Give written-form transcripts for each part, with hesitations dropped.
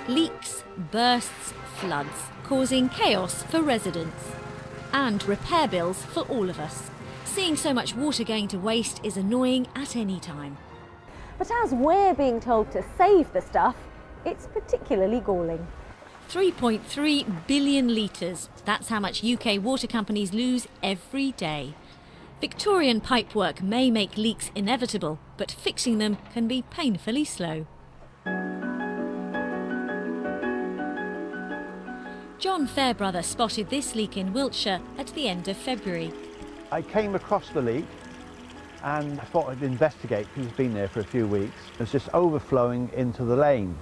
Leaks, bursts, floods, causing chaos for residents. And repair bills for all of us. Seeing so much water going to waste is annoying at any time. But as we're being told to save the stuff, it's particularly galling. 3.3 billion litres. That's how much UK water companies lose every day. Victorian pipework may make leaks inevitable, but fixing them can be painfully slow. John Fairbrother spotted this leak in Wiltshire at the end of February. I came across the leak and I thought I'd investigate because it's been there for a few weeks. It was just overflowing into the lane,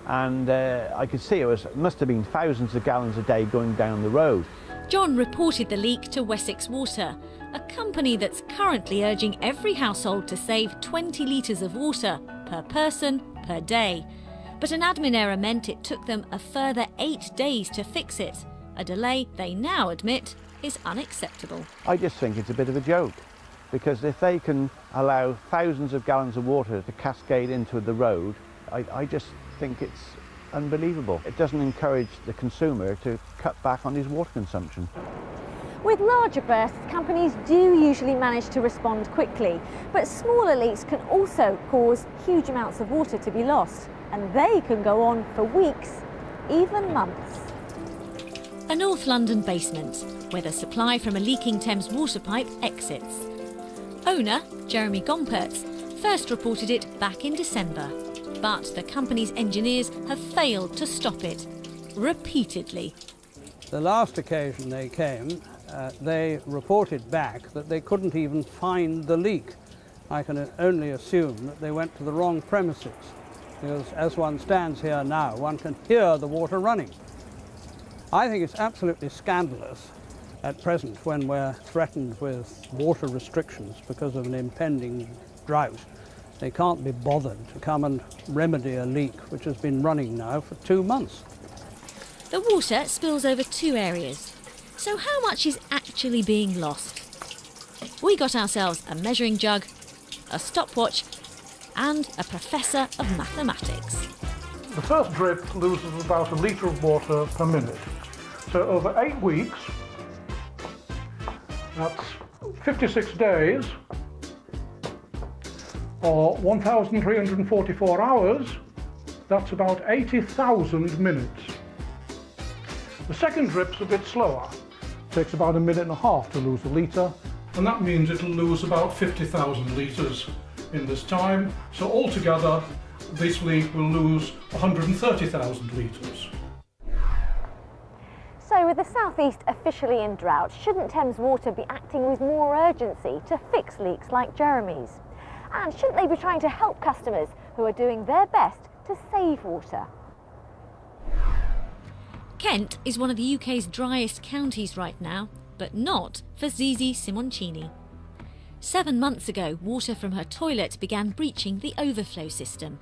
and I could see it must have been thousands of gallons a day going down the road. John reported the leak to Wessex Water, a company that's currently urging every household to save 20 litres of water per person per day. But an admin error meant it took them a further 8 days to fix it, a delay they now admit is unacceptable. I just think it's a bit of a joke, because if they can allow thousands of gallons of water to cascade into the road, I just think it's unbelievable. It doesn't encourage the consumer to cut back on his water consumption. With larger bursts, companies do usually manage to respond quickly, but smaller leaks can also cause huge amounts of water to be lost, and they can go on for weeks, even months. A North London basement, where the supply from a leaking Thames water pipe exits. Owner, Jeremy Gompertz, first reported it back in December, but the company's engineers have failed to stop it, repeatedly. The last occasion they came, they reported back that they couldn't even find the leak. I can only assume that they went to the wrong premises, because as one stands here now, one can hear the water running. I think it's absolutely scandalous at present, when we're threatened with water restrictions because of an impending drought. They can't be bothered to come and remedy a leak which has been running now for 2 months. The water spills over 2 areas. So how much is actually being lost? We got ourselves a measuring jug, a stopwatch, and a professor of mathematics. The first drip loses about 1 litre of water per minute. So over 8 weeks, that's 56 days, or 1,344 hours, that's about 80,000 minutes. The second drip's a bit slower. It takes about 1.5 minutes to lose 1 litre, and that means it'll lose about 50,000 litres in this time. So altogether, this leak will lose 130,000 litres. So with the South East officially in drought, shouldn't Thames Water be acting with more urgency to fix leaks like Jeremy's? And shouldn't they be trying to help customers who are doing their best to save water? Kent is one of the UK's driest counties right now, but not for Zizi Simoncini. 7 months ago, water from her toilet began breaching the overflow system.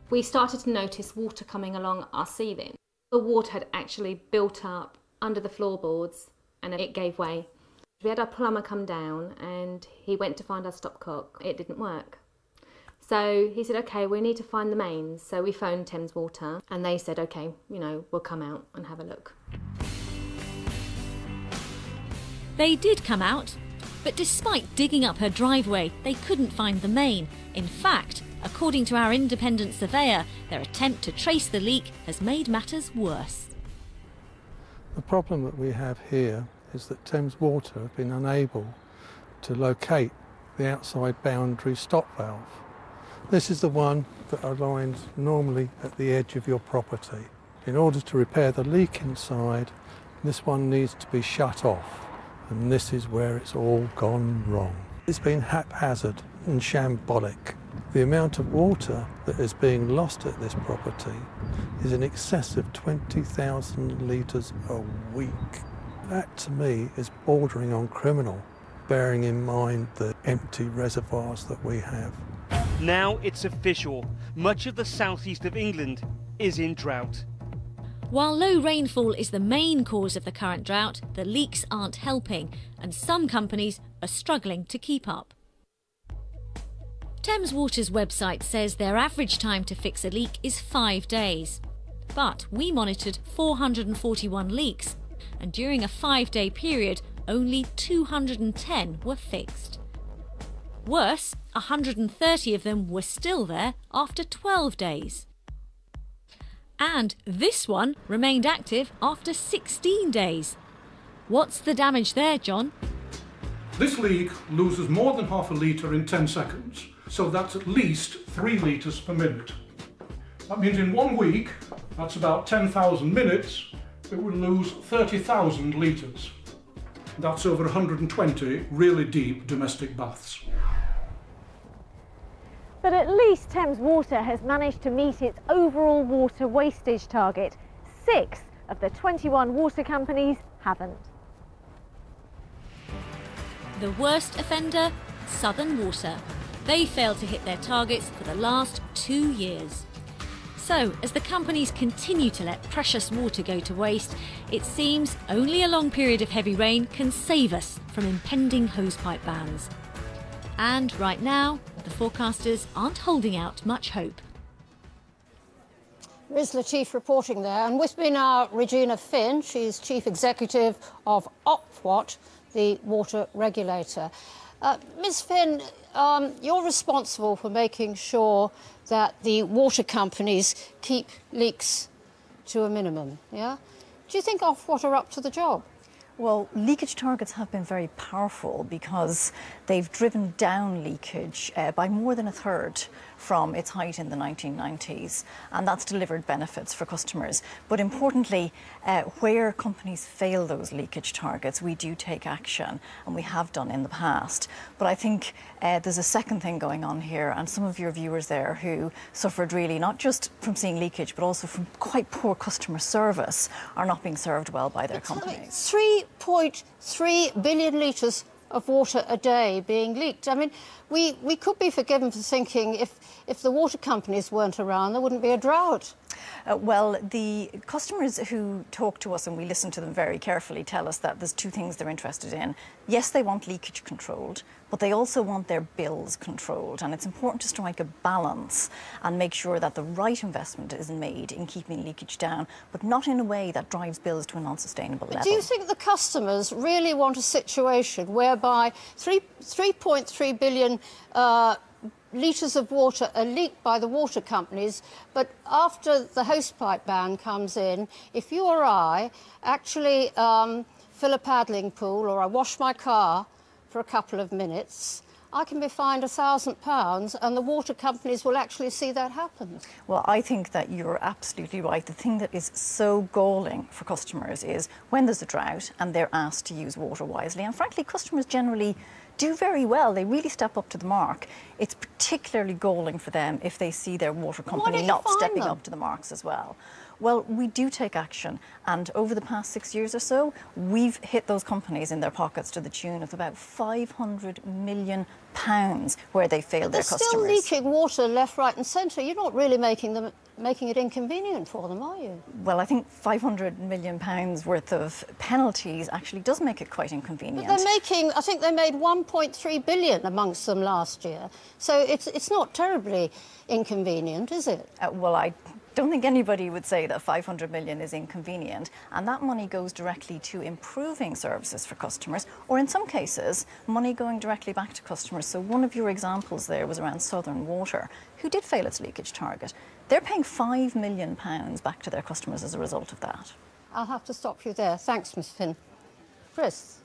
We started to notice water coming along our ceiling. The water had actually built up under the floorboards and it gave way. We had our plumber come down and he went to find our stopcock. It didn't work. So he said, OK, we need to find the mains. So we phoned Thames Water and they said, OK, we'll come out and have a look. They did come out, but despite digging up her driveway, they couldn't find the main. In fact, according to our independent surveyor, their attempt to trace the leak has made matters worse. The problem that we have here is that Thames Water have been unable to locate the outside boundary stop valve. This is the one that aligns normally at the edge of your property. In order to repair the leak inside, this one needs to be shut off, and this is where it's all gone wrong. It's been haphazard and shambolic. The amount of water that is being lost at this property is in excess of 20,000 litres a week. That, to me, is bordering on criminal, bearing in mind the empty reservoirs that we have. Now it's official. Much of the southeast of England is in drought. While low rainfall is the main cause of the current drought, the leaks aren't helping, and some companies are struggling to keep up. Thames Water's website says their average time to fix a leak is 5 days. But we monitored 441 leaks, and during a 5-day period, only 210 were fixed. Worse, 130 of them were still there after 12 days. And this one remained active after 16 days. What's the damage there, John? This leak loses more than half a litre in 10 seconds, so that's at least 3 litres per minute. That means in 1 week, that's about 10,000 minutes, it would lose 30,000 litres. That's over 120 really deep domestic baths. But at least Thames Water has managed to meet its overall water wastage target. 6 of the 21 water companies haven't. The worst offender? Southern Water. They failed to hit their targets for the last 2 years. So, as the companies continue to let precious water go to waste, it seems only a long period of heavy rain can save us from impending hosepipe bans. And right now, the forecasters aren't holding out much hope. Riz Latif reporting there, and with me now Regina Finn. She's Chief Executive of Ofwat, the water regulator. Ms Finn, you're responsible for making sure that the water companies keep leaks to a minimum, yeah? Do you think Ofwat are up to the job? Well, leakage targets have been very powerful because they've driven down leakage by more than a third from its height in the 1990s, and that's delivered benefits for customers. But importantly, where companies fail those leakage targets, we do take action, and we have done in the past. But I think there's a second thing going on here, and some of your viewers there who suffered really not just from seeing leakage, but also from quite poor customer service are not being served well by their companies. 3.3 billion litres of water a day being leaked. I mean, we could be forgiven for thinking if the water companies weren't around, there wouldn't be a drought. Well, the customers who talk to us, and we listen to them very carefully, tell us that there's 2 things they're interested in. Yes, they want leakage controlled, but they also want their bills controlled. And it's important to strike a balance and make sure that the right investment is made in keeping leakage down, but not in a way that drives bills to an unsustainable level. Do you think the customers really want a situation whereby 3.3 billion litres of water are leaked by the water companies, but after the hosepipe ban comes in, if you or I actually fill a paddling pool or I wash my car for a couple of minutes, I can be fined £1,000 and the water companies will actually see that happen? Well, I think that you're absolutely right. The thing that is so galling for customers is when there's a drought and they're asked to use water wisely, and frankly, customers generally do very well. They really step up to the mark. It's particularly galling for them if they see their water company not stepping up to the marks as well. Well, we do take action, and over the past 6 years or so, we've hit those companies in their pockets to the tune of about £500 million where they failed their customers. They're still leaking water left, right and centre. You're not really making it inconvenient for them, are you? Well, I think £500 million worth of penalties actually does make it quite inconvenient. But I think they made 1.3 billion amongst them last year. So it's not terribly inconvenient, is it? Well, I don't think anybody would say that 500 million is inconvenient, and that money goes directly to improving services for customers, or in some cases, money going directly back to customers. So one of your examples there was around Southern Water, who did fail its leakage target. They're paying £5 million back to their customers as a result of that. I'll have to stop you there. Thanks, Ms Finn. Chris?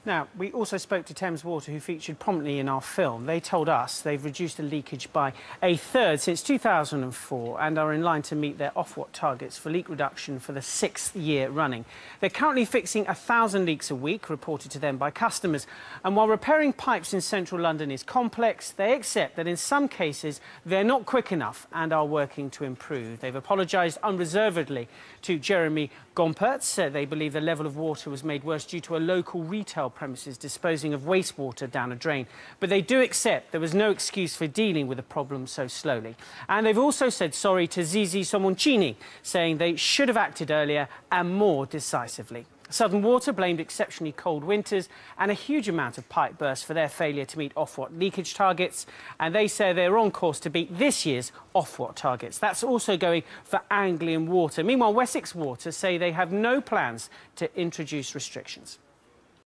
Now, we also spoke to Thames Water, who featured prominently in our film. They told us they've reduced the leakage by a third since 2004 and are in line to meet their Ofwat targets for leak reduction for the 6th year running. They're currently fixing 1,000 leaks a week, reported to them by customers. And while repairing pipes in central London is complex, they accept that in some cases they're not quick enough and are working to improve. They've apologised unreservedly to Jeremy Gompertz. They believe the level of water was made worse due to a local retail premises disposing of wastewater down a drain. But they do accept there was no excuse for dealing with the problem so slowly. And they've also said sorry to Zizi Somoncini, saying they should have acted earlier and more decisively. Southern Water blamed exceptionally cold winters and a huge amount of pipe bursts for their failure to meet Ofwat leakage targets, and they say they're on course to beat this year's Ofwat targets. That's also going for Anglian Water. Meanwhile, Wessex Water say they have no plans to introduce restrictions.